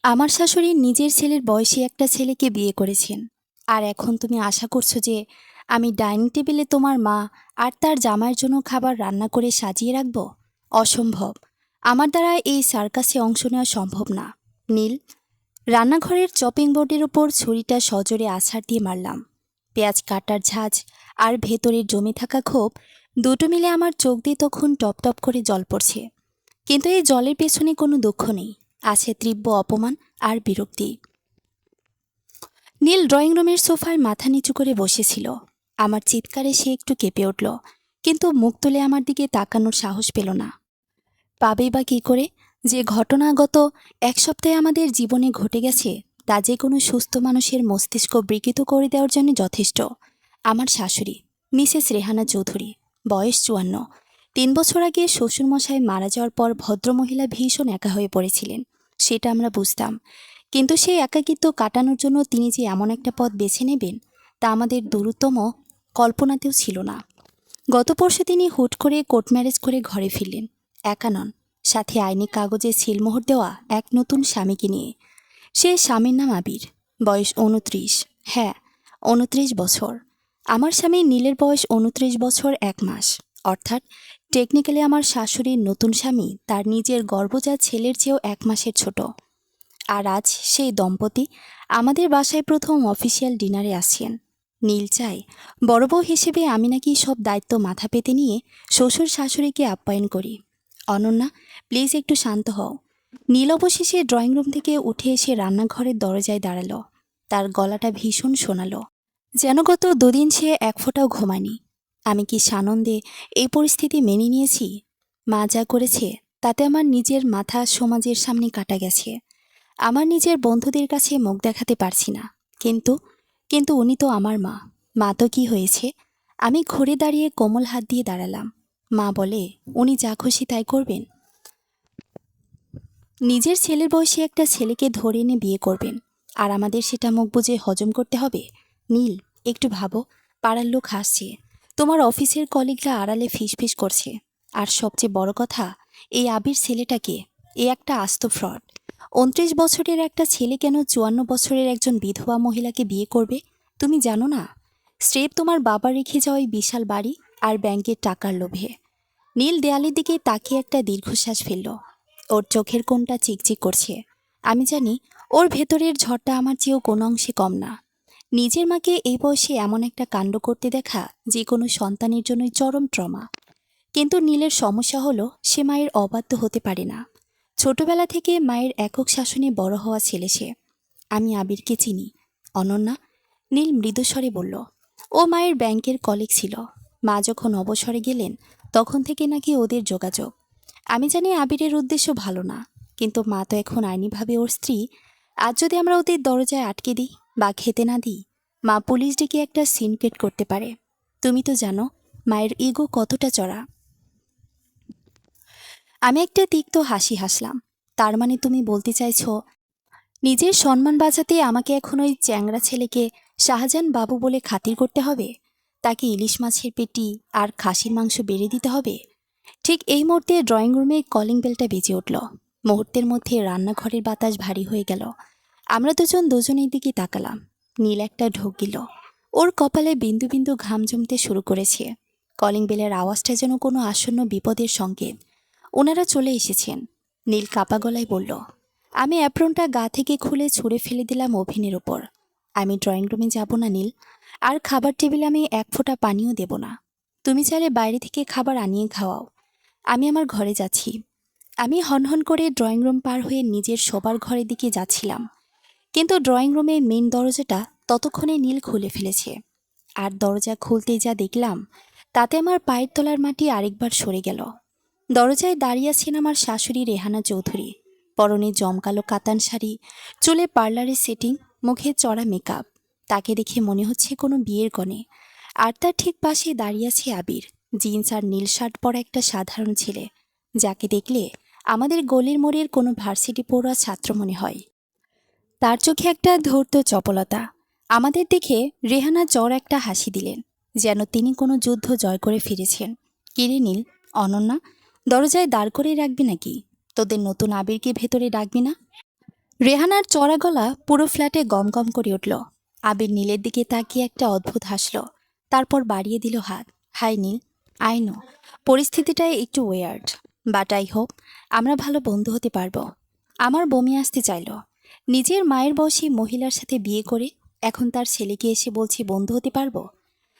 আমার শাশুড়ি নিজের ছেলের বয়সী একটা ছেলেকে বিয়ে করেছেন। আর এখন তুমি আশা করছো যে আমি ডাইনিং টেবিলে তোমার মা আর তার জামাইয়ের জন্য খাবার রান্না করে সাজিয়ে রাখব? অসম্ভব। আমার দ্বারা এই সার্কাসে অংশ নেওয়া সম্ভব না। নীল, রান্নাঘরের চপিং বোর্ডের ওপর ছুরিটা সজোরে আছাড় দিয়ে মারলাম। পেঁয়াজ কাটার ঝাঁজ আর ভেতরের জমে থাকা ক্ষোভ দুটো মিলে আমার চোখ দিয়ে তখন টপ টপ করে জল পড়ছে। কিন্তু এই জলের পেছনে কোনো দুঃখ নেই, আছে তীব্র অপমান আর বিরক্তি। নীল ড্রয়িং রুমের সোফায় মাথা নিচু করে বসেছিল। আমার চিৎকারে সে একটু কেঁপে উঠল, কিন্তু মুখ তুলে আমার দিকে তাকানোর সাহস পেল না। পাবেই বা কী করে? যে ঘটনা গত এক সপ্তাহে আমাদের জীবনে ঘটে গেছে তা যে কোনো সুস্থ মানুষের মস্তিষ্ক বিকৃত করে দেওয়ার জন্য যথেষ্ট। আমার শাশুড়ি, মিসেস রেহানা চৌধুরী, বয়স ৫৪। ৩ বছর আগে শ্বশুরমশাই মারা যাওয়ার পর ভদ্রমহিলা ভীষণ একা হয়ে পড়েছিলেন, সেটা আমরা বুঝতাম। কিন্তু সেই একাকিত্ব কাটানোর জন্য তিনি যে এমন একটা পথ বেছে নেবেন তা আমাদের দূরতম কল্পনাতেও ছিল না। গত পরশু তিনি হুট করে কোর্ট ম্যারেজ করে ঘরে ফিরলেন, একা নন, সাথে আইনি কাগজে সিলমোহর দেওয়া এক নতুন স্বামীকে নিয়ে। সে স্বামীর নাম আবির, বয়স ২৯। হ্যাঁ, ২৯ বছর। আমার স্বামী নীলের বয়স ২৯ বছর ১ মাস। অর্থাৎ টেকনিক্যালি আমার শাশুড়ির নতুন স্বামী তার নিজের গর্ভজাত ছেলের চেয়েও ১ মাসের ছোট। আর আজ সেই দম্পতি আমাদের বাসায় প্রথম অফিসিয়াল ডিনারে আসছেন। নীল চায় বড় বউ হিসেবে আমি নাকি সব দায়িত্ব মাথা পেতে নিয়ে শ্বশুর শাশুড়িকে আপ্যায়ন করি। অনন্যা, প্লিজ একটু শান্ত হও। নীল অবশেষে ড্রয়িং রুম থেকে উঠে এসে রান্নাঘরের দরজায় দাঁড়ালো। তার গলাটা ভীষণ শোনালো, যেন গত দুদিন সে এক ফোঁটাও ঘুমায়নি। আমি কি সানন্দে এই পরিস্থিতি মেনে নিয়েছি? মা যা করেছে তাতে আমার নিজের মাথা সমাজের সামনে কাটা গেছে। আমার নিজের বন্ধুদের কাছে মুখ দেখাতে পারছি না। কিন্তু কিন্তু উনি তো আমার মা। মা তো কি হয়েছে? আমি ঘুরে দাঁড়িয়ে কোমল হাত দিয়ে দাঁড়ালাম। মা বলে উনি যা খুশি তাই করবেন। নিজের ছেলের বয়সী একটা ছেলেকে ধরে এনে বিয়ে করবেন, আর আমাদের সেটা মুখ বুজে হজম করতে হবে? নীল, একটু ভাবো। পাড়ার লোক হাসছে, তোমার অফিসের কলিগরা আড়ালে ফিসফিস করছে, আর সবচেয়ে বড় কথা, এই আবির ছেলেটাকে, এ একটা আস্ত ফ্রড। ২৯ বছরের একটা ছেলে কেন ৫৪ বছরের একজন বিধবা মহিলাকে বিয়ে করবে? তুমি জানো না? স্রেফ তোমার বাবা রেখে যাওয়া ওই বিশাল বাড়ি আর ব্যাংকের টাকার লোভে। নীল দেয়ালের দিকে তাকিয়ে একটা দীর্ঘশ্বাস ফেলল। ওর চোখের কোণটা চিকচিক করছে। আমি জানি ওর ভেতরের ঝড়টা আমার চেয়েও কোনো অংশে কম না। নিজের মাকে এই বয়সে এমন একটা কাণ্ড করতে দেখা যে কোনো সন্তানের জন্যই চরম ট্রমা। কিন্তু নীলের সমস্যা হলো সে মায়ের অবাধ্য হতে পারে না। ছোটবেলা থেকে মায়ের একক শাসনে বড় হওয়া ছেলে সে। আমি আবিরকে চিনি, অনন্যা, নীল মৃদুস্বরে বলল। ও মায়ের ব্যাংকের কলিগ ছিল। মা যখন অবসরে গেলেন তখন থেকে নাকি ওদের যোগাযোগ। আমি জানি আবিরের উদ্দেশ্য ভালো না, কিন্তু মা তো এখন আইনিভাবে ওর স্ত্রী। আজ যদি আমরা ওদের দরজায় আটকে দিই বা খেতে না দিই, মা পুলিশ ডেকে একটা সিনক্রেট করতে পারে। তুমি তো জানো মায়ের ইগো কতটা চড়া। আমি একটা তিক্ত হাসি হাসলাম। তার মানে তুমি বলতে চাইছো নিজের সম্মান বাঁচাতে আমাকে এখন ওই চ্যাংড়া ছেলেকে শাহজাহান বাবু বলে খাতির করতে হবে? তাকে ইলিশ মাছের পেটি আর খাসির মাংস বেড়ে দিতে হবে? ঠিক এই মুহূর্তে ড্রয়িং রুমে কলিং বেলটা বেজে উঠল। মুহূর্তের মধ্যে রান্নাঘরের বাতাস ভারী হয়ে গেল। আমরা দুজন দুজনের দিকে তাকালাম। নীল একটা ঢোক গিল। ওর কপালে বিন্দু বিন্দু ঘাম জমতে শুরু করেছে। কলিং বেলের আওয়াজটা যেন কোনো আসন্ন বিপদের সংকেত। ওনারা চলে এসেছেন। নীল কাপা গলায় বলল, আমি অ্যাপ্রনটা গা থেকে খুলে ছুঁড়ে ফেলে দিলাম ওভেনের ওপর। আমি ড্রয়িং রুমে যাব না নীল, আর খাবার টেবিলে আমি এক ফোঁটা পানিও দেব না। তুমি চাইলে বাইরে থেকে খাবার আনিয়ে খাওয়াও, আমি আমার ঘরে যাচ্ছি। আমি হনহন করে ড্রয়িং রুম পার হয়ে নিজের শোবার ঘরের দিকে যাচ্ছিলাম, কিন্তু ড্রয়িং রুমের মেন দরজাটা ততক্ষণে নীল খুলে ফেলেছে। আর দরজা খুলতেই যা দেখলাম তাতে আমার পায়ের তলার মাটি আরেকবার সরে গেল। দরজায় দাঁড়িয়ে আছেন আমার শাশুড়ি রেহানা চৌধুরী। পরনে জমকালো কাতান শাড়ি, চুলে পার্লারের সেটিং, মুখে চড়া মেকআপ। তাকে দেখে মনে হচ্ছে কোনো বিয়ের কনে। আর তার ঠিক পাশে দাঁড়িয়ে আছে আবির, জিন্স আর নীল শার্ট পরা একটা সাধারণ ছেলে, যাকে দেখলে আমাদের গলির মোড়ের কোনো ভার্সিটি পড়ুয়া ছাত্র মনে হয়। তার চোখে একটা ধূর্ত চপলতা। আমাদের দেখে রেহানা চড় একটা হাসি দিলেন, যেন তিনি কোনো যুদ্ধ জয় করে ফিরেছেন। কিরে নীল, অনন্যা, দরজায় দাঁড় করে রাখবি নাকি? তোদের নতুন আবিরকে ভেতরে ডাকবি না? রেহানার চড়া গলা পুরো ফ্ল্যাটে গম গম করে উঠল। আবির নীলের দিকে তাকিয়ে একটা অদ্ভুত হাসল, তারপর বাড়িয়ে দিল হাত। হাই নীল, আই নো পরিস্থিতিটা একটু ওয়ার্ড, বাট আই হোপ আমরা ভালো বন্ধু হতে পারবো। আমার বমি আসতে চাইল। নিজের মায়ের বয়সী মহিলার সাথে বিয়ে করে এখন তার ছেলেকে এসে বলছি বন্ধু হতে পারবো।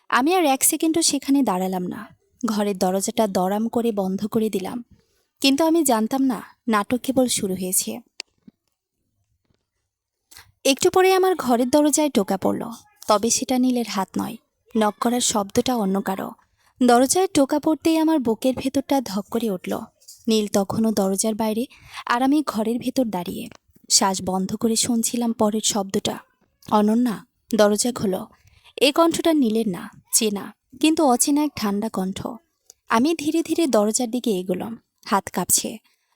আমি আর এক সেকেন্ডও সেখানে দাঁড়ালাম না। ঘরের দরজাটা দরাম করে বন্ধ করে দিলাম। কিন্তু আমি জানতাম না নাটক কেবল শুরু হয়েছে। একটু পরে আমার ঘরের দরজায় টোকা পড়ল, তবে সেটা নীলের হাত নয়। নক করার শব্দটা অন্য কারো। দরজায় টোকা পড়তেই আমার বুকের ভেতরটা ধক করে উঠল। নীল তখনও দরজার বাইরে, আর আমি ঘরের ভেতর দাঁড়িয়ে শ্বাস বন্ধ করে শুনছিলাম পরের শব্দটা। অনন্যা, দরজা খোলো। এই কণ্ঠটা নীলের না, চেনা কিন্তু অচেনা এক ঠান্ডা কণ্ঠ। আমি ধীরে ধীরে দরজার দিকে এগোলাম, হাত কাঁপছে।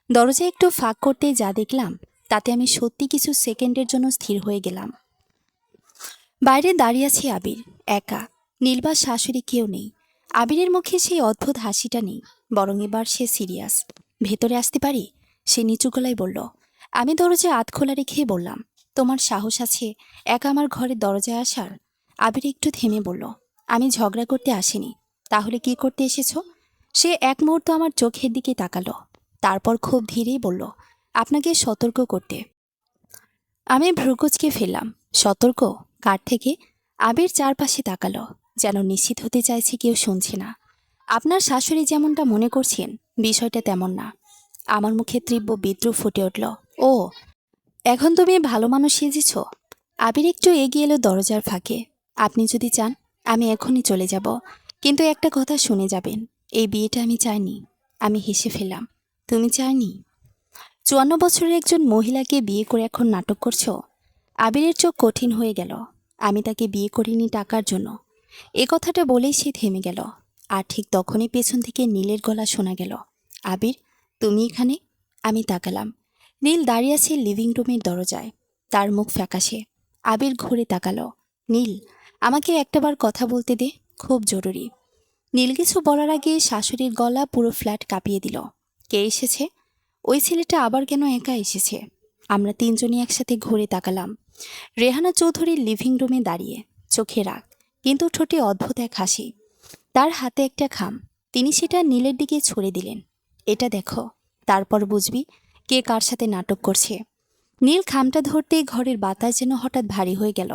দরজা একটু ফাঁক করতেই যা দেখলাম তাতে আমি সত্যি কিছু সেকেন্ডের জন্য স্থির হয়ে গেলাম। বাইরে দাঁড়িয়ে আছে আবির, একা। নীল বা শাশুড়ি কেউ নেই। আবিরের মুখে সেই অদ্ভুত হাসিটা নেই, বরং এবার সে সিরিয়াস। ভেতরে আসতে পারি? সে নিচু গলায় বলল। আমি দরজায় আধ খোলা রেখে বললাম, তোমার সাহস আছে একা আমার ঘরের দরজায় আসার? আবির একটু থেমে বলল, আমি ঝগড়া করতে আসিনি। তাহলে কি করতে এসেছো? সে এক মুহূর্ত আমার চোখের দিকে তাকালো, তারপর খুব ধীরেই বলল, আপনাকে সতর্ক করতে। আমি ভ্রুকুচকে ফেললাম। সতর্ক? কার থেকে? আবির চারপাশে তাকালো, যেন নিশ্চিত হতে চাইছে কেউ শুনছে না। আপনার শাশুড়ি যেমনটা মনে করছেন বিষয়টা তেমন না। আমার মুখে তীব্র বিদ্রুপ ফুটে উঠল। ও, এখন তুমি ভালো মানুষ সেজেছ? আবির একটু এগিয়ে এলো দরজার ফাঁকে। আপনি যদি চান আমি এখনই চলে যাব, কিন্তু একটা কথা শুনে যাবেন, এই বিয়েটা আমি চাইনি। আমি হেসে ফেললাম। তুমি চাইনি? 54 বছরের একজন মহিলাকে বিয়ে করে এখন নাটক করছো? আবিরের চোখ কঠিন হয়ে গেল। আমি তাকে বিয়ে করিনি টাকার জন্য। এ কথাটা বলেই সে থেমে গেল। আর ঠিক তখনই পেছন থেকে নীলের গলা শোনা গেল, আবির, তুমি এখানে? আমি তাকালাম। নীল দাঁড়িয়ে আছে লিভিং রুমের দরজায়, তার মুখ ফ্যাকাশে। আবির ঘুরে তাকালো। নীল, আমাকে একটাবার কথা বলতে দে, খুব জরুরি। নীল কিছু বলার আগে শাশুড়ির গলা পুরো ফ্ল্যাট কাঁপিয়ে দিল। কে এসেছে? ওই ছেলেটা আবার কেন একা এসেছে? আমরা তিনজনই একসাথে ঘুরে তাকালাম। রেহানা চৌধুরী লিভিং রুমে দাঁড়িয়ে, চোখে রাগ, কিন্তু ঠোঁটে অদ্ভুত এক হাসি। তার হাতে একটা খাম, তিনি সেটা নীলের দিকে ছুড়ে দিলেন। এটা দেখো, তারপর বুঝবি কে কার সাথে নাটক করছে। নীল খামটা ধরতেই ঘরের বাতাস যেন হঠাৎ ভারী হয়ে গেল।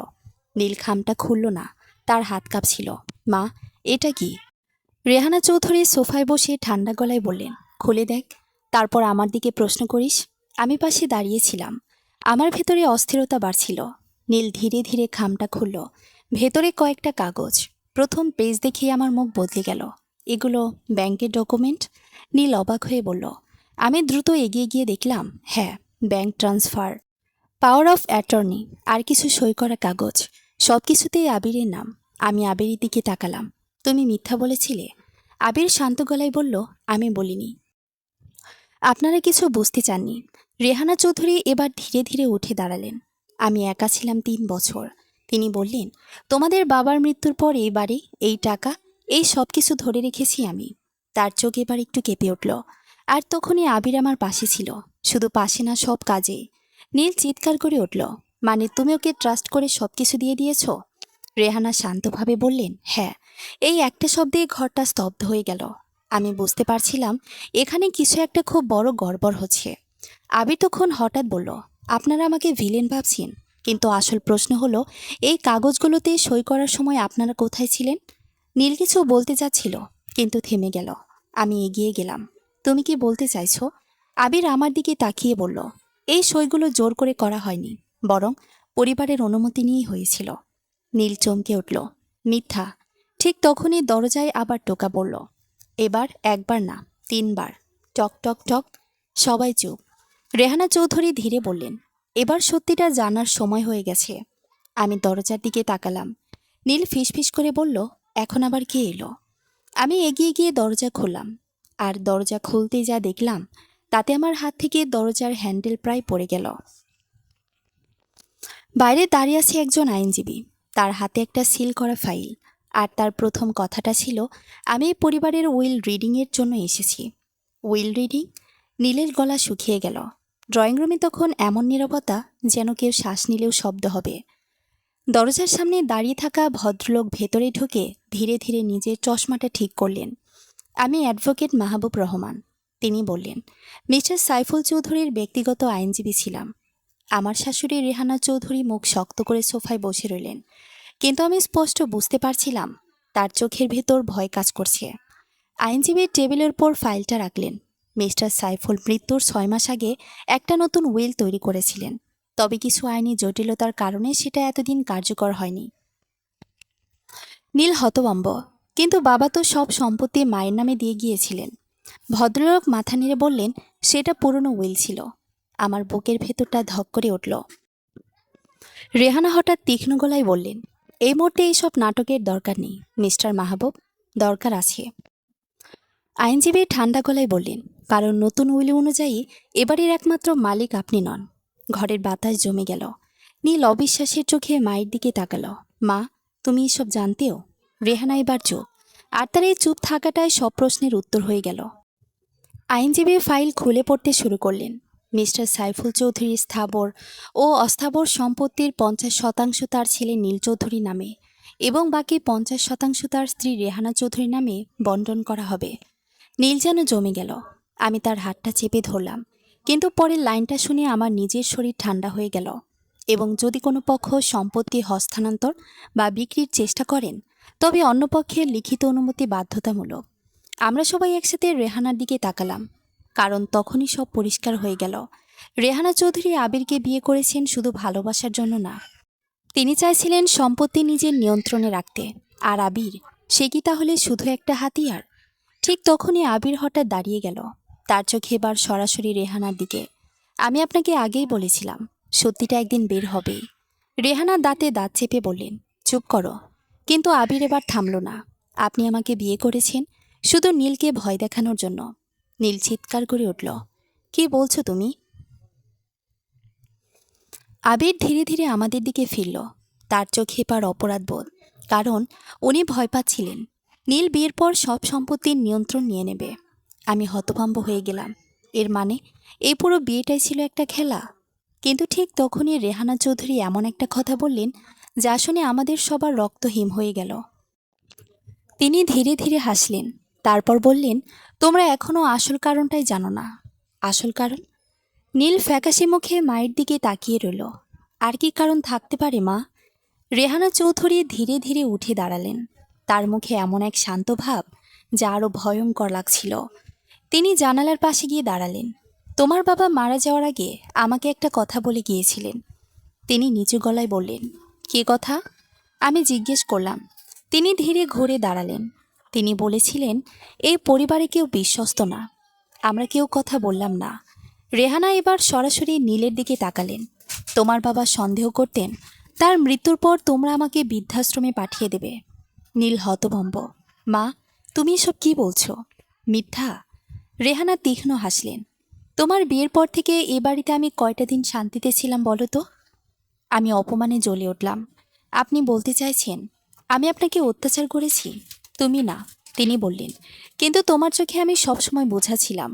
নীল খামটা খুলল না, তার হাত কাঁপছিল। মা, এটা কি? রেহানা চৌধুরী সোফায় বসে ঠান্ডা গলায় বললেন, খুলে দেখ, তারপর আমার দিকে প্রশ্ন করিস। আমি পাশে দাঁড়িয়েছিলাম, আমার ভেতরে অস্থিরতা বাড়ছিল। নীল ধীরে ধীরে খামটা খুলল। ভেতরে কয়েকটা কাগজ। প্রথম পেজ দেখেই আমার মুখ বদলে গেল। এগুলো ব্যাংকের ডকুমেন্ট? নীল অবাক হয়ে বলল। আমি দ্রুত এগিয়ে গিয়ে দেখলাম, হ্যাঁ, bank transfer, power of attorney, আর কিছু সই করা কাগজ। সব কিছুতেই আবিরের নাম। আমি আবিরের দিকে তাকালাম। তুমি মিথ্যা বলেছিলে? আবির শান্ত গলায় বলল, আমি বলিনি। আপনারা কিছু বুঝতে চাননি। রেহানা চৌধুরী এবার ধীরে ধীরে উঠে দাঁড়ালেন। আমি একা ছিলাম 3 বছর। তিনি বললেন, তোমাদের বাবার মৃত্যুর পর এই বাড়ি, এই টাকা, এই সব কিছু ধরে রেখেছি আমি। তার চোখ এবার একটু কেঁপে উঠল। আর তখনই আবির আমার পাশে ছিল, শুধু পাশে না, সব কাজে। নীল চিৎকার করে উঠল, মানে তুমি ওকে ট্রাস্ট করে সব কিছু দিয়ে দিয়েছ? রেহানা শান্তভাবে বললেন, হ্যাঁ। এই একটা শব্দে ঘরটা স্তব্ধ হয়ে গেল। আমি বুঝতে পারছিলাম এখানে কিছু একটা খুব বড় গড়বড় হচ্ছে। আবির তখন হঠাৎ বলল, আপনারা আমাকে ভিলেন ভাবছেন, কিন্তু আসল প্রশ্ন হলো এই কাগজগুলোতে সই করার সময় আপনারা কোথায় ছিলেন? নীল কিছু বলতে যাচ্ছিল, কিন্তু থেমে গেল। আমি এগিয়ে গেলাম। তুমি কি বলতে চাইছো? আবির আমার দিকে তাকিয়ে বলল, এই সইগুলো জোর করে করা হয়নি, বরং পরিবারের অনুমতি নিয়েই হয়েছিল। নীল চমকে উঠল, মিথ্যা। ঠিক তখনই দরজায় আবার টোকা পড়ল। এবার একবার না, 3বার। টক টক টক। সবাই চুপ। রেহানা চৌধুরী ধীরে বললেন, এবার সত্যিটা জানার সময় হয়ে গেছে। আমি দরজার দিকে তাকালাম। নীল ফিসফিস করে বলল, এখন আবার কে এলো? আমি এগিয়ে গিয়ে দরজা খুললাম। আর দরজা খুলতেই যা দেখলাম তাতে আমার হাত থেকে দরজার হ্যান্ডেল প্রায় পড়ে গেল। বাইরে দাঁড়িয়ে আছে একজন আইনজীবী, তার হাতে একটা সিল করা ফাইল। আর তার প্রথম কথাটা ছিল, আমি পরিবারের উইল রিডিংয়ের জন্য এসেছি। Will reading? নীলের গলা শুকিয়ে গেল। ড্রয়িং রুমে তখন এমন নীরবতা যেন কেউ শ্বাস নিলেও শব্দ হবে। দরজার সামনে দাঁড়িয়ে থাকা ভদ্রলোক ভেতরে ঢুকে ধীরে ধীরে নিজের চশমাটা ঠিক করলেন। আমি অ্যাডভোকেট মাহবুব রহমান। তিনি বললেন, মিস্টার সাইফুল চৌধুরীর ব্যক্তিগত আইনজীবী ছিলাম। আমার শাশুড়ি রেহানা চৌধুরী মুখ শক্ত করে সোফায় বসে রইলেন, কিন্তু আমি স্পষ্ট বুঝতে পারছিলাম তার চোখের ভেতর ভয় কাজ করছে। আইনজীবীর টেবিলের উপর ফাইলটা রাখলেন। মিস্টার সাইফুল মৃত্যুর 6 মাস আগে একটা নতুন উইল তৈরি করেছিলেন, তবে কিছু আইনি জটিলতার কারণে সেটা এতদিন কার্যকর হয়নি। নীল হতভম্ব, কিন্তু বাবা তো সব সম্পত্তি মায়ের নামে দিয়ে গিয়েছিলেন। ভদ্রলোক মাথা নেড়ে বললেন, সেটা পুরনো উইল ছিল। আমার বুকের ভেতরটা ধক করে উঠল। রেহানা হঠাৎ তীক্ষ্ণ গলায় বললেন, এই মুহূর্তে এইসব নাটকের দরকার নেই মিস্টার মাহবুব। দরকার আছে। আইনজীবী ঠান্ডা গলায় বললেন, কারণ নতুন উইল অনুযায়ী এবারের একমাত্র মালিক আপনি নন। ঘরের বাতাস জমে গেল। নীল অবিশ্বাসের চোখে মায়ের দিকে তাকাল। মা, তুমি এসব জানতেও? রেহানা এবার চুপ, আর তার এই চুপ থাকাটাই সব প্রশ্নের উত্তর হয়ে গেল। আইনজীবী ফাইল খুলে পড়তে শুরু করলেন। মিস্টার সাইফুল চৌধুরীর স্থাবর ও অস্থাবর সম্পত্তির 50% তার ছেলে নীল চৌধুরী নামে এবং বাকি 50% তার স্ত্রী রেহানা চৌধুরী নামে বন্টন করা হবে। নীল যেন জমে গেল। আমি তার হাতটা চেপে ধরলাম, কিন্তু পরের লাইনটা শুনে আমার নিজের শরীর ঠান্ডা হয়ে গেল। এবং যদি কোনো পক্ষ সম্পত্তি হস্তান্তর বা বিক্রির চেষ্টা করেন, তবে অন্য পক্ষের লিখিত অনুমতি বাধ্যতামূলক। আমরা সবাই একসাথে রেহানার দিকে তাকালাম, কারণ তখনই সব পরিষ্কার হয়ে গেল। রেহানা চৌধুরী আবিরকে বিয়ে করেছেন শুধু ভালোবাসার জন্য না, তিনি চাইছিলেন সম্পত্তি নিজের নিয়ন্ত্রণে রাখতে। আর আবির, সে কি তাহলে শুধু একটা হাতিয়ার? ঠিক তখনই আবির হঠাৎ দাঁড়িয়ে গেল, তার চোখে এবার সরাসরি রেহানার দিকে। আমি আপনাকে আগেই বলেছিলাম, সত্যিটা একদিন বের হবেই। রেহানা দাঁতে দাঁত চেপে বললেন, চুপ করো। কিন্তু আবির এবার থামল না। আপনি আমাকে বিয়ে করেছেন শুধু নীলকে ভয় দেখানোর জন্য। নীল চিৎকার করে উঠল, কি বলছো তুমি? আবির ধীরে ধীরে আমাদের দিকে ফিরল। তার চোখে এবার অপরাধবোধ, কারণ উনি ভয় পাচ্ছিলেন নীল বিয়ের পর সব সম্পত্তির নিয়ন্ত্রণ নিয়ে নেবে। আমি হতভম্ব হয়ে গেলাম। এর মানে এই পুরো বিয়েটাই ছিল একটা খেলা। কিন্তু ঠিক তখনই রেহানা চৌধুরী এমন একটা কথা বললেন যা শুনে আমাদের সবার রক্ত হিম হয়ে গেল। তিনি ধীরে ধীরে হাসলেন, তারপর বললেন, তোমরা এখনও আসল কারণটাই জানো না। আসল কারণ? নীল ফ্যাকাশে মুখে মায়ের দিকে তাকিয়ে রইল। আর কি কারণ থাকতে পারে মা? রেহানা চৌধুরী ধীরে ধীরে উঠে দাঁড়ালেন। তার মুখে এমন এক শান্ত ভাব যা আরও ভয়ঙ্কর লাগছিল। তিনি জানালার পাশে গিয়ে দাঁড়ালেন। তোমার বাবা মারা যাওয়ার আগে আমাকে একটা কথা বলে গিয়েছিলেন। তিনি নিচু গলায় বললেন, কী কথা? আমি জিজ্ঞেস করলাম। তিনি ধীরে ঘুরে দাঁড়ালেন। তিনি বলেছিলেন, এই পরিবারে কেউ বিশ্বস্ত না। আমরা কেউ কথা বললাম না। রেহানা এবার সরাসরি নীলের দিকে তাকালেন। তোমার বাবা সন্দেহ করতেন তার মৃত্যুর পর তোমরা আমাকে বৃদ্ধাশ্রমে পাঠিয়ে দেবে। নীল হতভম্ব। মা, তুমি এসব কী বলছো? মিথ্যা। রেহানা তীক্ষ্ণ হাসলেন। তোমার বিয়ের পর থেকে এ বাড়িতে আমি কয়টা দিন শান্তিতে ছিলাম বলো তো? আমি অপমানে জ্বলে উঠলাম। আপনি বলতে চাইছেন আমি আপনাকে অত্যাচার করেছি? তুমি না, তিনি বললেন, কিন্তু তোমার চোখে আমি সবসময় বোঝা ছিলাম।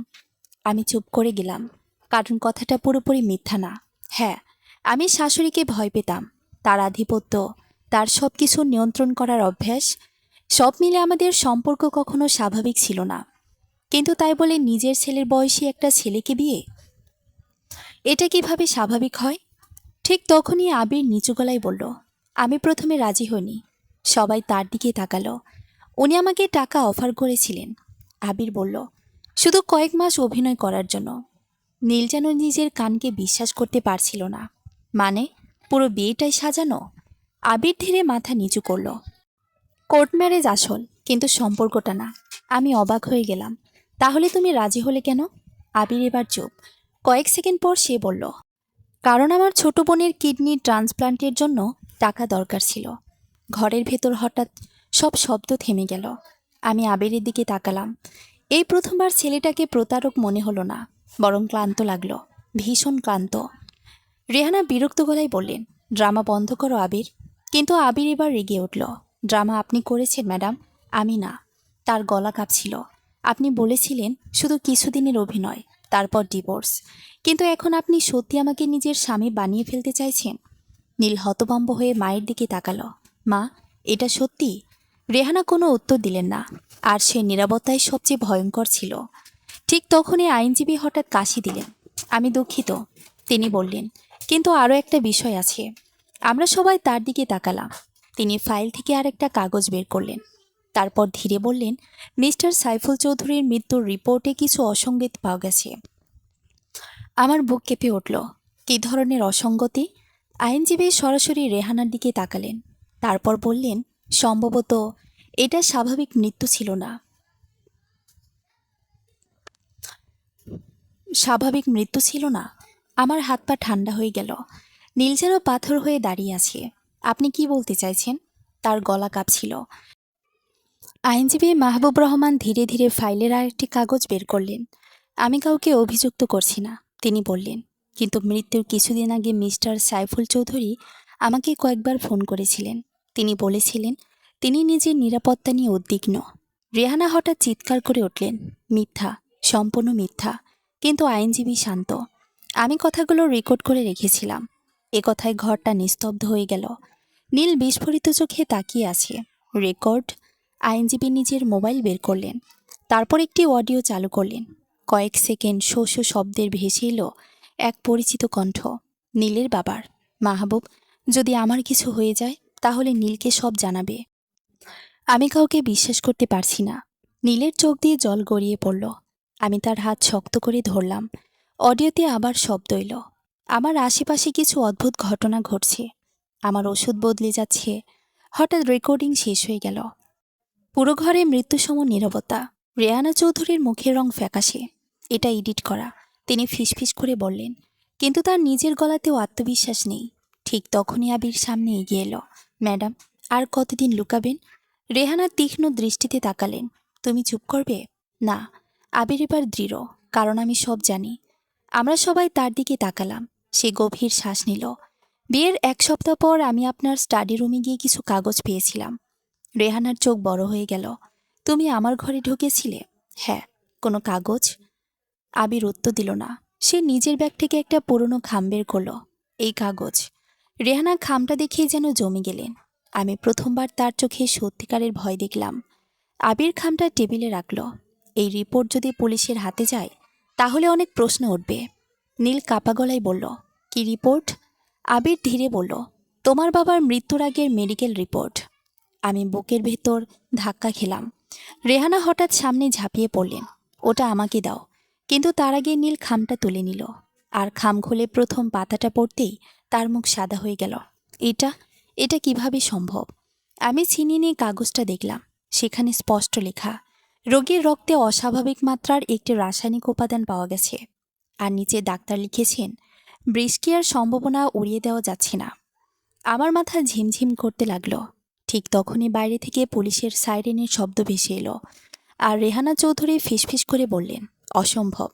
আমি চুপ করে গেলাম, কারণ কথাটা পুরোপুরি মিথ্যা না। হ্যাঁ, আমি শাশুড়িকে ভয় পেতাম। তার আধিপত্য, তার সব কিছু নিয়ন্ত্রণ করার অভ্যাস, সব মিলে আমাদের সম্পর্ক কখনো স্বাভাবিক ছিল না। কিন্তু তাই বলে নিজের ছেলের বয়সী একটা ছেলেকে বিয়ে, এটা কিভাবে স্বাভাবিক হয়? ঠিক তখনই আবির নিচু গলায় বলল, আমি প্রথমে রাজি হইনি। সবাই তার দিকে তাকালো। উনি আমাকে টাকা অফার করেছিলেন। আবির বলল, শুধু কয়েক মাস অভিনয় করার জন্য। নীল যেন নিজের কানকে বিশ্বাস করতে পারছিল না। মানে, পুরো বিয়েটাই সাজানো? আবির ধীরে মাথা নিচু করল। কোর্ট ম্যারেজ আসল, কিন্তু সম্পর্কটা না। আমি অবাক হয়ে গেলাম। তাহলে তুমি রাজি হলে কেন? আবির এবার চুপ। কয়েক সেকেন্ড পর সে বলল, কারণ আমার ছোট বোনের কিডনি ট্রান্সপ্লান্টের জন্য টাকা দরকার ছিল। ঘরের ভেতর হঠাৎ সব শব্দ থেমে গেল। আমি আবিরের দিকে তাকালাম। এই প্রথমবার ছেলেটাকে প্রতারক মনে হলো না, বরং ক্লান্ত লাগলো, ভীষণ ক্লান্ত। রেহানা বিরক্ত গলায় বললেন, ড্রামা বন্ধ করো আবির। কিন্তু আবির এবার রেগে উঠল। ড্রামা আপনি করেছেন ম্যাডাম, আমি না। তার গলা কাঁপছিল। আপনি বলেছিলেন শুধু কিছুদিনের অভিনয়, তারপর ডিভোর্স। কিন্তু এখন আপনি সত্যি আমাকে নিজের স্বামী বানিয়ে ফেলতে চাইছেন? নীল হতভম্ব হয়ে মায়ের দিকে তাকালো। মা, এটা সত্যি? রেহানা কোনো উত্তর দিলেন না, আর সে নীরবতাই সবচেয়ে ভয়ঙ্কর ছিল। ঠিক তখনই আইনজীবী হঠাৎ কাশি দিলেন। আমি দুঃখিত, তিনি বললেন, কিন্তু আরও একটা বিষয় আছে। আমরা সবাই তার দিকে তাকালাম। তিনি ফাইল থেকে আরেকটা কাগজ বের করলেন। তারপর ধীরে বললেন, মিস্টার সাইফুল চৌধুরীর মৃত্যুর রিপোর্টে কিছু অসঙ্গতি পাওয়া গেছে। আমার বুক কেঁপে উঠল। কী ধরনের অসঙ্গতি? আইনজীবী সরাসরি রেহানার দিকে তাকালেন। তারপর বললেন, সম্ভবত এটা স্বাভাবিক মৃত্যু ছিল না। স্বাভাবিক মৃত্যু ছিল না। আমার হাত পা ঠান্ডা হয়ে গেল। নীল যেন পাথর হয়ে দাঁড়িয়ে আছে। আপনি কি বলতে চাইছেন? তার গলা কাঁপছিল। আইনজীবী মাহবুব রহমান ধীরে ধীরে ফাইলের আরেকটি কাগজ বের করলেন। আমি কাউকে অভিযুক্ত করছি না, তিনি বললেন, কিন্তু মৃত্যুর কিছুদিন আগে মিস্টার সাইফুল চৌধুরী আমাকে কয়েকবার ফোন করেছিলেন। তিনি বলেছিলেন তিনি নিজের নিরাপত্তা নিয়ে উদ্বিগ্ন। রেহানা হঠাৎ চিৎকার করে উঠলেন, মিথ্যা, সম্পূর্ণ মিথ্যা। কিন্তু আইনজীবী শান্ত। আমি কথাগুলো রেকর্ড করে রেখেছিলাম। এ কথায় ঘরটা নিস্তব্ধ হয়ে গেল। নীল বিস্ফোরিত চোখে তাকিয়ে আছে। রেকর্ড? আইনজীবী নিজের মোবাইল বের করলেন। তারপর একটি অডিও চালু করলেন। কয়েক সেকেন্ড শো শো শব্দের ভেসে এলো এক পরিচিত কণ্ঠ, নীলের বাবার। মাহবুব, যদি আমার কিছু হয়ে যায় তাহলে নীলকে সব জানাবে। আমি কাউকে বিশ্বাস করতে পারছি না। নীলের চোখ দিয়ে জল গড়িয়ে পড়ল। আমি তার হাত শক্ত করে ধরলাম। অডিওতে আবার শব্দ এলো। আমার আশেপাশে কিছু অদ্ভুত ঘটনা ঘটছে। আমার ওষুধ বদলে যাচ্ছে। হঠাৎ রেকর্ডিং শেষ হয়ে গেল। পুরো ঘরে মৃত্যুসম নীরবতা। রেহানা চৌধুরীর মুখের রং ফ্যাকাশে। এটা এডিট করা, তিনি ফিসফিস করে বললেন, কিন্তু তার নিজের গলাতেও আত্মবিশ্বাস নেই। ঠিক তখনই আবির সামনে এগিয়ে এলো। ম্যাডাম, আর কতদিন লুকাবেন? রেহানা তীক্ষ্ণ দৃষ্টিতে তাকালেন। তুমি চুপ করবে? না। আবির এবার দৃঢ়, কারণ আমি সব জানি। আমরা সবাই তার দিকে তাকালাম। সে গভীর শ্বাস নিল। বিয়ের 1 সপ্তাহ পর আমি আপনার স্টাডি রুমে গিয়ে কিছু কাগজ পেয়েছিলাম। রেহানার চোখ বড় হয়ে গেল। তুমি আমার ঘরে ঢুকেছিলে? হ্যাঁ। কোনো কাগজ? আবির উত্তর দিল না। সে নিজের ব্যাগ থেকে একটা পুরনো খাম বের করল। এই কাগজ। রেহানা খামটা দেখেই যেন জমে গেলেন। আমি প্রথমবার তার চোখে সত্যিকারের ভয় দেখলাম। আবির খামটা টেবিলে রাখল। এই রিপোর্ট যদি পুলিশের হাতে যায় তাহলে অনেক প্রশ্ন উঠবে। নীল কাপা গলায় বলল, কি রিপোর্ট? আবির ধীরে বলল, তোমার বাবার মৃত্যুর আগের মেডিকেল রিপোর্ট। আমি বুকের ভেতর ধাক্কা খেলাম। রেহানা হঠাৎ সামনে ঝাঁপিয়ে পড়লেন। ওটা আমাকে দাও। কিন্তু তার আগে নীল খামটা তুলে নিল। আর খাম খুলে প্রথম পাতাটা পড়তেই তার মুখ সাদা হয়ে গেল। এটা এটা কিভাবে সম্ভব? আমি ছিনিয়ে নিয়ে কাগজটা দেখলাম। সেখানে স্পষ্ট লেখা, রোগীর রক্তে অস্বাভাবিক মাত্রার একটি রাসায়নিক উপাদান পাওয়া গেছে। আর নিচে ডাক্তার লিখেছেন, বৃষ্টির সম্ভাবনা উড়িয়ে দেওয়া যাচ্ছে না। আমার মাথা ঝিমঝিম করতে লাগলো। ঠিক তখনই বাইরে থেকে পুলিশের সাইরেনের শব্দ ভেসে এলো। আর রেহানা চৌধুরী ফিসফিস করে বললেন, অসম্ভব।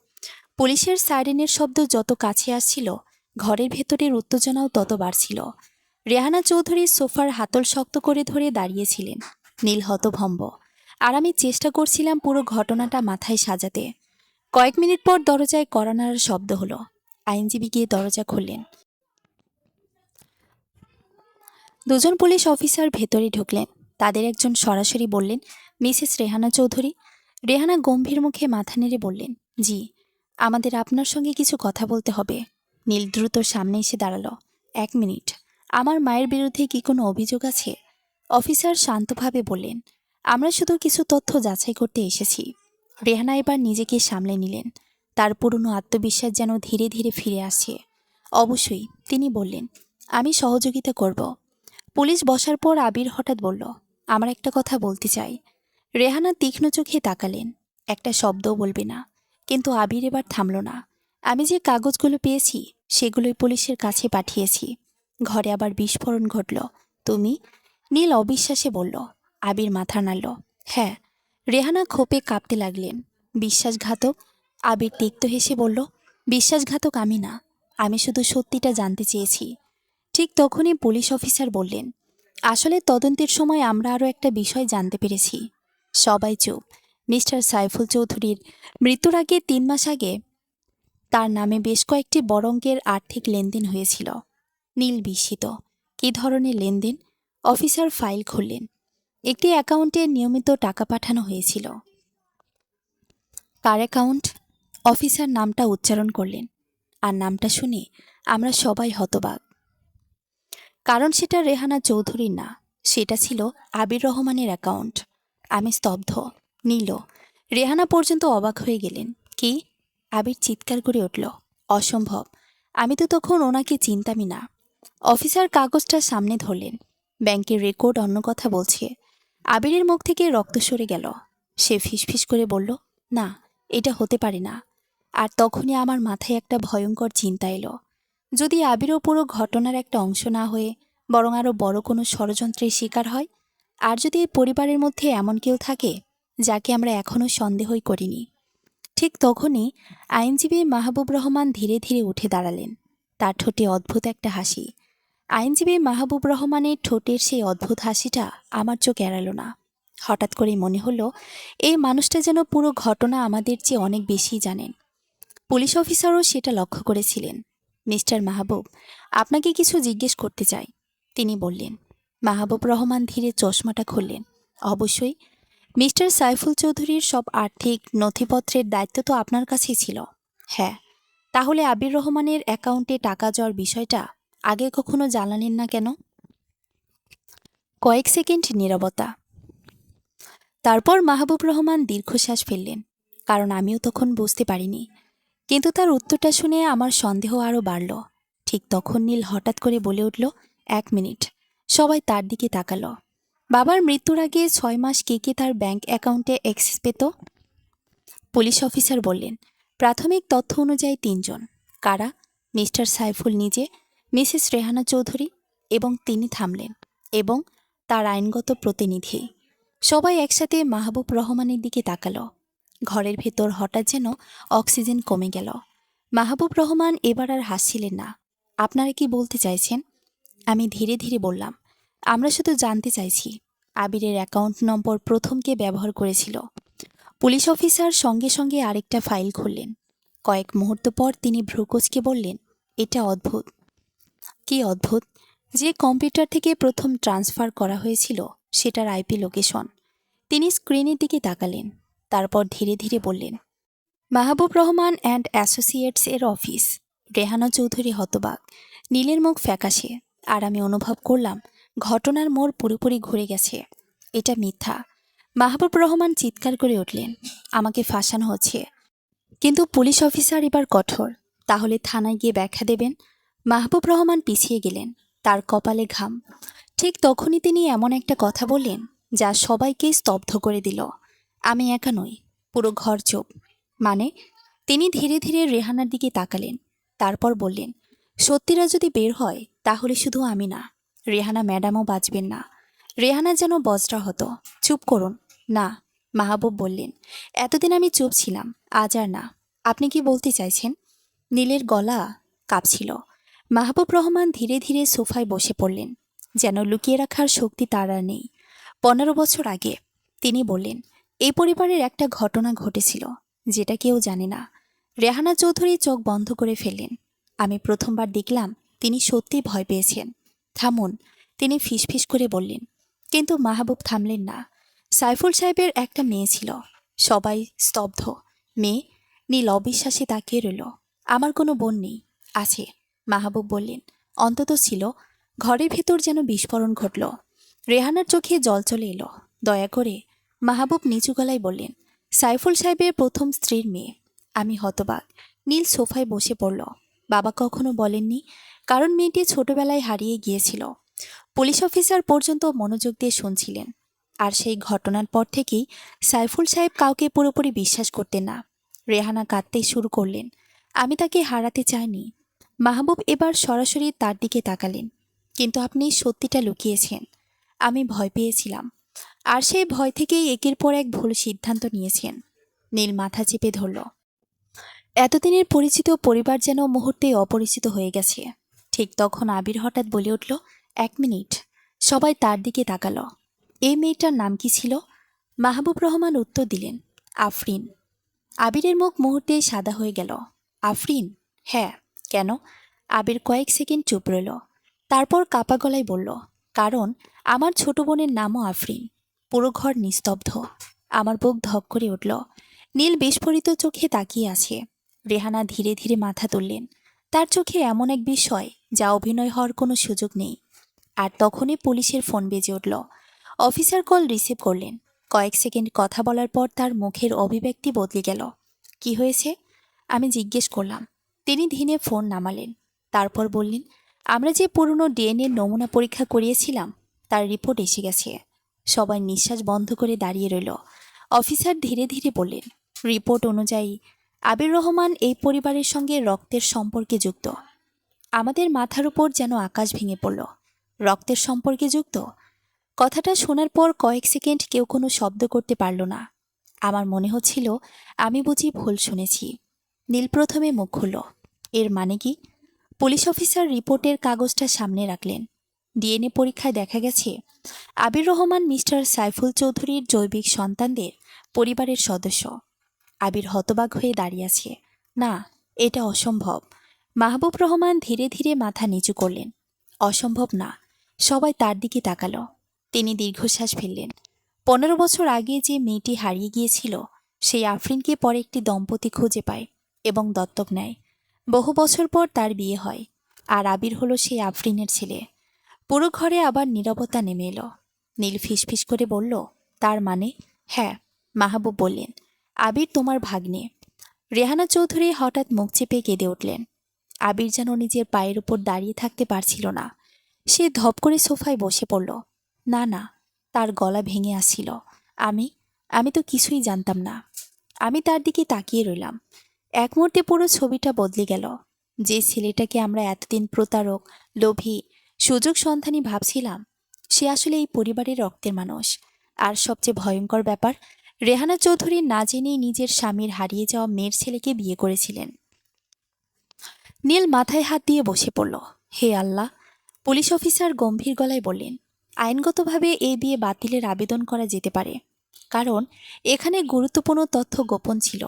পুলিশের সাইরেনের শব্দ যত কাছে আসছিল, ঘরের ভেতরের উত্তেজনাও তত বাড়ছিল। রেহানা চৌধুরী সোফার হাতল শক্ত করে ধরে দাঁড়িয়েছিলেন। নীল হতভম্ব। আর আমি চেষ্টা করছিলাম পুরো ঘটনাটা মাথায় সাজাতে। কয়েক মিনিট পর দরজায় কড়া নাড়ার শব্দ হলো। আইনজীবী গিয়ে দরজা খুললেন। দুজন পুলিশ অফিসার ভেতরে ঢুকলেন। তাদের একজন সরাসরি বললেন, মিসেস রেহানা চৌধুরী। রেহানা গম্ভীর মুখে মাথা নেড়ে বললেন, জি, আমাদের আপনার সঙ্গে কিছু কথা বলতে হবে। নীল দ্রুত সামনে এসে দাঁড়ালো। 1 মিনিট, আমার মায়ের বিরুদ্ধে কি কোনো অভিযোগ আছে? অফিসার শান্তভাবে বললেন, আমরা শুধু কিছু তথ্য যাচাই করতে এসেছি। রেহানা এবার নিজেকে সামলে নিলেন। তার পুরনো আত্মবিশ্বাস যেন ধীরে ধীরে ফিরে আসছে। অবশ্যই, তিনি বললেন, আমি সহযোগিতা করব। পুলিশ বসার পর আবির হঠাৎ বলল, আমার একটা কথা বলতে চাই। রেহানা তীক্ষ্ণ চোখে তাকালেন। একটা শব্দও বলবে না। কিন্তু আবির এবার থামল না। আমি যে কাগজগুলো পেয়েছি সেগুলোই পুলিশের কাছে পাঠিয়েছি। ঘরে আবার বিস্ফোরণ ঘটল। তুমি? নীল অবিশ্বাসে বলল। আবির মাথা নাড়ল। হ্যাঁ। রেহানা ক্ষোভে কাঁপতে লাগলেন। বিশ্বাসঘাতক? আবির তিক্ত হেসে বলল, বিশ্বাসঘাতক আমি না, আমি শুধু সত্যিটা জানতে চেয়েছি। ঠিক তখনই পুলিশ অফিসার বললেন, আসলে তদন্তের সময় আমরা আরও একটা বিষয় জানতে পেরেছি। সবাই চুপ। মিস্টার সাইফুল চৌধুরীর মৃত্যুর আগে 3 মাস আগে তার নামে বেশ কয়েকটি বড় অঙ্কের আর্থিক লেনদেন হয়েছিল। নীল বিস্মিত। কী ধরনের লেনদেন? অফিসার ফাইল খুললেন। একটি অ্যাকাউন্টে নিয়মিত টাকা পাঠানো হয়েছিল। কার অ্যাকাউন্ট? অফিসার নামটা উচ্চারণ করলেন, আর নামটা শুনে আমরা সবাই হতবাক। কারণ সেটা রেহানা চৌধুরীর না, সেটা ছিল আবির রহমানের অ্যাকাউন্ট। আমি স্তব্ধ। নীল, রেহানা পর্যন্ত অবাক হয়ে গেলেন। কি? আবির চিৎকার করে উঠল, অসম্ভব, আমি তো তখন ওনাকে চিনতামই না। অফিসার কাগজটা সামনে ধরলেন। ব্যাংকের রেকর্ড অন্য কথা বলছে। আবিরের মুখ থেকে রক্ত সরে গেল। সে ফিসফিস করে বলল, না, এটা হতে পারে না। আর তখনই আমার মাথায় একটা ভয়ঙ্কর চিন্তা এলো। যদি আবিরও পুরো ঘটনার একটা অংশ না হয়ে বরং আরও বড় কোনো ষড়যন্ত্রের শিকার হয়, আর যদি এই পরিবারের মধ্যে এমন কেউ থাকে যাকে আমরা এখনও সন্দেহই করিনি। ঠিক তখনই আইনজীবী মাহবুব রহমান ধীরে ধীরে উঠে দাঁড়ালেন। তার ঠোঁটে অদ্ভুত একটা হাসি। আইনজীবী মাহবুব রহমানের ঠোঁটের সেই অদ্ভুত হাসিটা আমার চোখ এড়াল না। হঠাৎ করেই মনে হলো এই মানুষটা যেন পুরো ঘটনা আমাদের চেয়ে অনেক বেশি জানেন। পুলিশ অফিসারও সেটা লক্ষ্য করেছিলেন। মিস্টার মাহবুব, আপনাকে কিছু জিজ্ঞেস করতে চাই, তিনি বললেন। মাহবুব রহমান ধীরে চশমাটা খুললেন। অবশ্যই। মিস্টার সাইফুল চৌধুরীর সব আর্থিক নথিপত্রের দায়িত্ব তো আপনার কাছেই ছিল। হ্যাঁ। তাহলে আবির রহমানের অ্যাকাউন্টে টাকা যাওয়ার বিষয়টা আগে কখনো জানালেন না কেন? কয়েক সেকেন্ড নীরবতা। তারপর মাহবুব রহমান দীর্ঘশ্বাস ফেললেন, কারণ আমিও তখন বুঝতে পারিনি। কিন্তু তার উত্তরটা শুনে আমার সন্দেহ আরও বাড়ল। ঠিক তখন নীল হঠাৎ করে বলে উঠল, 1 মিনিট। সবাই তার দিকে তাকালো। বাবার মৃত্যুর আগে 6 মাস কে কে তার ব্যাংক অ্যাকাউন্টে অ্যাক্সেস পেত? পুলিশ অফিসার বললেন, প্রাথমিক তথ্য অনুযায়ী 3 জন। কারা? মিস্টার সাইফুল নিজে, মিসেস রেহানা চৌধুরী, এবং তিনি থামলেন, এবং তার আইনগত প্রতিনিধি। সবাই একসাথে মাহবুব রহমানের দিকে তাকালো। ঘরের ভেতর হঠাৎ যেন অক্সিজেন কমে গেল। মাহবুব রহমান এবার আর হাসছিলেন না। আপনারা কি বলতে চাইছেন? আমি ধীরে ধীরে বললাম, আমরা শুধু জানতে চাইছি আবিরের অ্যাকাউন্ট নম্বর প্রথম কে ব্যবহার করেছিল। পুলিশ অফিসার সঙ্গে সঙ্গে আরেকটা ফাইল খুললেন। কয়েক মুহূর্ত পর তিনি ভ্রুকুচকে বললেন, এটা অদ্ভুত। কি অদ্ভুত? যে কম্পিউটার থেকে প্রথম ট্রান্সফার করা হয়েছিল সেটার আইপি লোকেশন। তিনি স্ক্রিনের দিকে তাকালেন, তারপর ধীরে ধীরে বললেন, মাহবুব রহমান অ্যান্ড অ্যাসোসিয়েটস এর অফিস। রেহানা চৌধুরী হতবাক। নীলের মুখ ফ্যাকাশে, আর আমি অনুভব করলাম ঘটনার মোড় পুরোপুরি ঘুরে গেছে। এটা মিথ্যা। মাহবুব রহমান চিৎকার করে উঠলেন, আমাকে ফাঁসানো হচ্ছে। কিন্তু পুলিশ অফিসার এবার কঠোর। তাহলে থানায় গিয়ে ব্যাখ্যা দেবেন। মাহবুব রহমান পিছিয়ে গেলেন, তার কপালে ঘাম। ঠিক তখনই তিনি এমন একটা কথা বললেন যা সবাইকে স্তব্ধ করে দিল। আমি একা নই, পুরো ঘর চুপ। মানে? তিনি ধীরে ধীরে রেহানার দিকে তাকালেন, তারপর বললেন, সত্যিরা যদি বের হয় তাহলে শুধু আমি না, রেহানা ম্যাডামও বাঁচবেন না। রেহানা যেন বজ্রা হতো। চুপ করুন। না, মাহবুব বললেন, এতদিন আমি চুপ ছিলাম, আজ আর না। আপনি কি বলতে চাইছেন? নীলের গলা কাঁপছিল। মাহবুব রহমান ধীরে ধীরে সোফায় বসে পড়লেন, যেন লুকিয়ে রাখার শক্তি তার আর নেই। 15 বছর আগে তিনি বললেন, এই পরিবারের একটা ঘটনা ঘটেছিল যেটা কেউ জানে না। রেহানা চৌধুরী চোখ বন্ধ করে ফেললেন। আমি প্রথমবার দেখলাম তিনি সত্যি ভয় পেয়েছেন। থামুন, তিনি ফিসফিস করে বললেন। কিন্তু মাহবুব থামলেন না। সাইফুল সাহেবের একটা মেয়ে ছিল। সবাই স্তব্ধ। মেয়ে? নীল অবিশ্বাসে তাকিয়ে রইল। আমার কোনো বোন নেই। আছে, মাহবুব বললেন। অন্তত ছিল। ঘরের ভেতর যেন বিস্ফোরণ ঘটল। রেহানার চোখে জল চলে এলো। দয়া করে, মাহবুব নিচু গলায় বললেন, সাইফুল সাহেবের প্রথম স্ত্রীর মেয়ে। আমি হতবাক। নীল সোফায় বসে পড়ল। বাবা কখনো বলেননি, কারণ মেয়েটি ছোটবেলায় হারিয়ে গিয়েছিল। পুলিশ অফিসার পর্যন্ত মনোযোগ দিয়ে শুনছিলেন। আর সেই ঘটনার পর থেকেই সাইফুল সাহেব কাউকে পুরোপুরি বিশ্বাস করতেন না। রেহানা কাঁদতে শুরু করলেন। আমি তাকে হারাতে চাইনি। মাহবুব এবার সরাসরি তার দিকে তাকালেন। কিন্তু আপনি সত্যিটা লুকিয়েছেন। আমি ভয় পেয়েছিলাম। আর সেই ভয় থেকেই একের পর এক ভুল সিদ্ধান্ত নিয়েছেন। নীল মাথা চেপে ধরল। এতদিনের পরিচিত পরিবার যেন মুহূর্তে অপরিচিত হয়ে গেছে। ঠিক তখন আবির হঠাৎ বলে উঠল, 1 মিনিট। সবাই তার দিকে তাকালো। এই মেয়েটার নাম কি ছিল? মাহবুব রহমান উত্তর দিলেন, আফরিন। আবিরের মুখ মুহূর্তেই সাদা হয়ে গেল। আফরিন? হ্যাঁ। কেন? আবির কয়েক সেকেন্ড চুপ রইল। তারপর কাপা গলায় বলল, কারণ আমার ছোট বোনের নামও আফরিন। পুরো ঘর নিস্তব্ধ। আমার বুক ধক করে উঠল। নীল বিস্ফোরিত চোখে তাকিয়ে আছে। রেহানা ধীরে ধীরে মাথা তুললেন। তার চোখে এমন এক বিস্ময় যা অভিনয় হওয়ার কোনো সুযোগ নেই। আর তখনই পুলিশের ফোন বেজে উঠল। অফিসার কল রিসিভ করলেন। কয়েক সেকেন্ড কথা বলার পর তার মুখের অভিব্যক্তি বদলে গেল। কি হয়েছে? আমি জিজ্ঞেস করলাম। তিনি ধীরে ফোন নামালেন। তারপর বললেন, আমরা যে পুরনো ডিএনএ নমুনা পরীক্ষা করিয়েছিলাম তার রিপোর্ট এসে গেছে। সবাই নিঃশ্বাস বন্ধ করে দাঁড়িয়ে রইল। অফিসার ধীরে ধীরে বললেন, রিপোর্ট অনুযায়ী আবির রহমান এই পরিবারের সঙ্গে রক্তের সম্পর্কে যুক্ত। আমাদের মাথার উপর যেন আকাশ ভেঙে পড়ল। রক্তের সম্পর্কে যুক্ত? কথাটা শোনার পর কয়েক সেকেন্ড কেউ কোনো শব্দ করতে পারল না। আমার মনে হচ্ছিল আমি বুঝি ভুল শুনেছি। নীল প্রথমে মুখ খুলল। এর মানে কি? পুলিশ অফিসার রিপোর্টের কাগজটা সামনে রাখলেন। ডিএনএ পরীক্ষায় দেখা গেছে আবির রহমান মিস্টার সাইফুল চৌধুরীর জৈবিক সন্তানদের পরিবারের সদস্য। আবির হতবাক হয়ে দাঁড়িয়ে আছে। না, এটা অসম্ভব। মাহবুব রহমান ধীরে ধীরে মাথা নিচু করলেন। অসম্ভব না। সবাই তার দিকে তাকালো। তিনি দীর্ঘশ্বাস ফেললেন। 15 বছর আগে যে মেয়েটি হারিয়ে গিয়েছিল সেই আফরিনকে পরে একটি দম্পতি খুঁজে পায় এবং দত্তক নেয়। বহু বছর পর তার বিয়ে হয়। আর আবির হলো সেই আফরিনের ছেলে। পুরো ঘরে আবার নীরবতা নেমে এলো। নীল ফিসফিস করে বলল, তার মানে? হ্যাঁ, মাহবুব বললেন, আবির তোমার ভাগ্নে। রেহানা চৌধুরী হঠাৎ মুখ চেপে কেঁদে উঠলেন। আবির যেন নিজের পায়ের উপর দাঁড়িয়ে থাকতে পারছিল না। সে ধপ করে সোফায় বসে পড়ল। না না, তার গলা ভেঙে আসছিল। আমি আমি তো কিছুই জানতাম না। আমি তার দিকে তাকিয়ে রইলাম। এক মুহূর্তে পুরো ছবিটা বদলে গেল। যে ছেলেটাকে আমরা এতদিন প্রতারক, লোভী, সুযোগ সন্ধানী ভাবছিলাম, সে আসলে এই পরিবারের রক্তের মানুষ। আর সবচেয়ে ভয়ঙ্কর ব্যাপার, রেহানা চৌধুরী না জেনেই নিজের স্বামীর হারিয়ে যাওয়া মেয়ের ছেলেকে বিয়ে করেছিলেন। নীল মাথায় হাত দিয়ে বসে পড়ল। হে আল্লাহ! পুলিশ অফিসার গম্ভীর গলায় বললেন, আইনগতভাবে এই বিয়ে বাতিলের আবেদন করা যেতে পারে, কারণ এখানে গুরুত্বপূর্ণ তথ্য গোপন ছিল।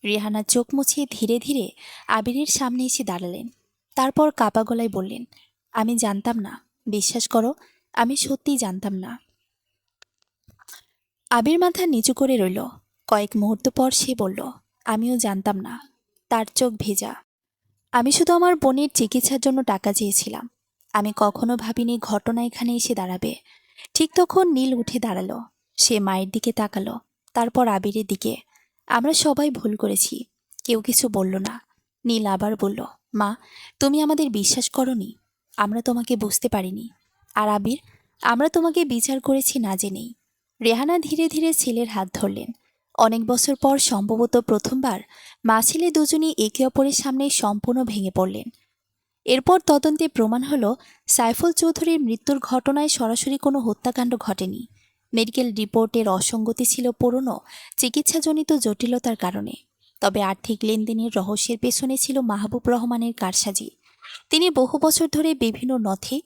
রেহানা চোখ মুছিয়ে ধীরে ধীরে আবিরের সামনে এসে দাঁড়ালেন। তারপর কাপা গলায় বললেন, আমি জানতাম না। বিশ্বাস করো, আমি সত্যিই জানতাম না। আবির মাথা নিচু করে রইল। কয়েক মুহূর্ত পর সে বলল, আমিও জানতাম না। তার চোখ ভেজা। আমি শুধু আমার বোনের চিকিৎসার জন্য টাকা চেয়েছিলাম। আমি কখনো ভাবিনি ঘটনা এখানে এসে দাঁড়াবে। ঠিক তখন নীল উঠে দাঁড়ালো। সে মায়ের দিকে তাকালো, তারপর আবিরের দিকে। আমরা সবাই ভুল করেছি। কেউ কিছু বলল না। নীল আবার বলল, মা, তুমি আমাদের বিশ্বাস করনি। আমরা তোমাকে বুঝতে পারিনি। আর আবির, আমরা তোমাকে বিচার করেছি না জেনেই। রেহানা ধীরে ধীরে ছেলের হাত ধরলেন। অনেক বছর পর সম্ভবত প্রথমবার মা ছেলে দুজনই একে অপরের সামনে সম্পূর্ণ ভেঙে পড়লেন। এরপর তদন্তে প্রমাণ হলো সাইফুল চৌধুরীর মৃত্যুর ঘটনায় সরাসরি কোনো হত্যাকাণ্ড ঘটেনি। মেডিকেল রিপোর্টের অসঙ্গতি ছিল পুরনো চিকিৎসাজনিত জটিলতার কারণে। তবে আর্থিক লেনদেনের রহস্যের পেছনে ছিল মাহবুব রহমানের কারসাজি। তিনি বহু বছর ধরে বিভিন্ন নথি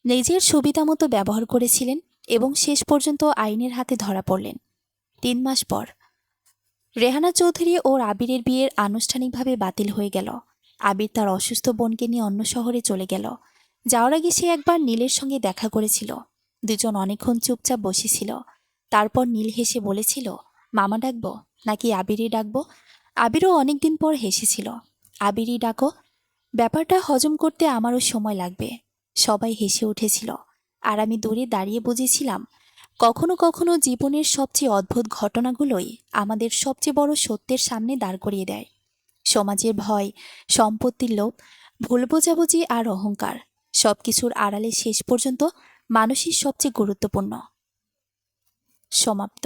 নিজের সুবিধামতো ব্যবহার করেছিলেন এবং শেষ পর্যন্ত আইনের হাতে ধরা পড়লেন। 3 মাস পর রেহানা চৌধুরী ও আবিরের বিয়ের আনুষ্ঠানিকভাবে বাতিল হয়ে গেল। আবির তার অসুস্থ বোনকে নিয়ে অন্য শহরে চলে গেল। যাওয়ার আগে সে একবার নীলের সঙ্গে দেখা করেছিল। দুজন অনেকক্ষণ চুপচাপ বসেছিল। তারপর নীল হেসে বলেছিল, মামা ডাকবো নাকি আবিরই ডাকবো? আবিরও অনেকদিন পর হেসেছিল। আবিরই ডাকো। ব্যাপারটা হজম করতে আমারও সময় লাগবে। সবাই হেসে উঠেছিল। আর আমি দূরে দাঁড়িয়ে বুঝেছিলাম, কখনো কখনো জীবনের সবচেয়ে অদ্ভুত ঘটনাগুলোই আমাদের সবচেয়ে বড় সত্যের সামনে দাঁড় করিয়ে দেয়। সমাজের ভয়, সম্পত্তির লোভ, ভুল বোঝাবুঝি আর অহংকার, সবকিছুর আড়ালে শেষ পর্যন্ত মানুষই সবচেয়ে গুরুত্বপূর্ণ। সমাপ্ত।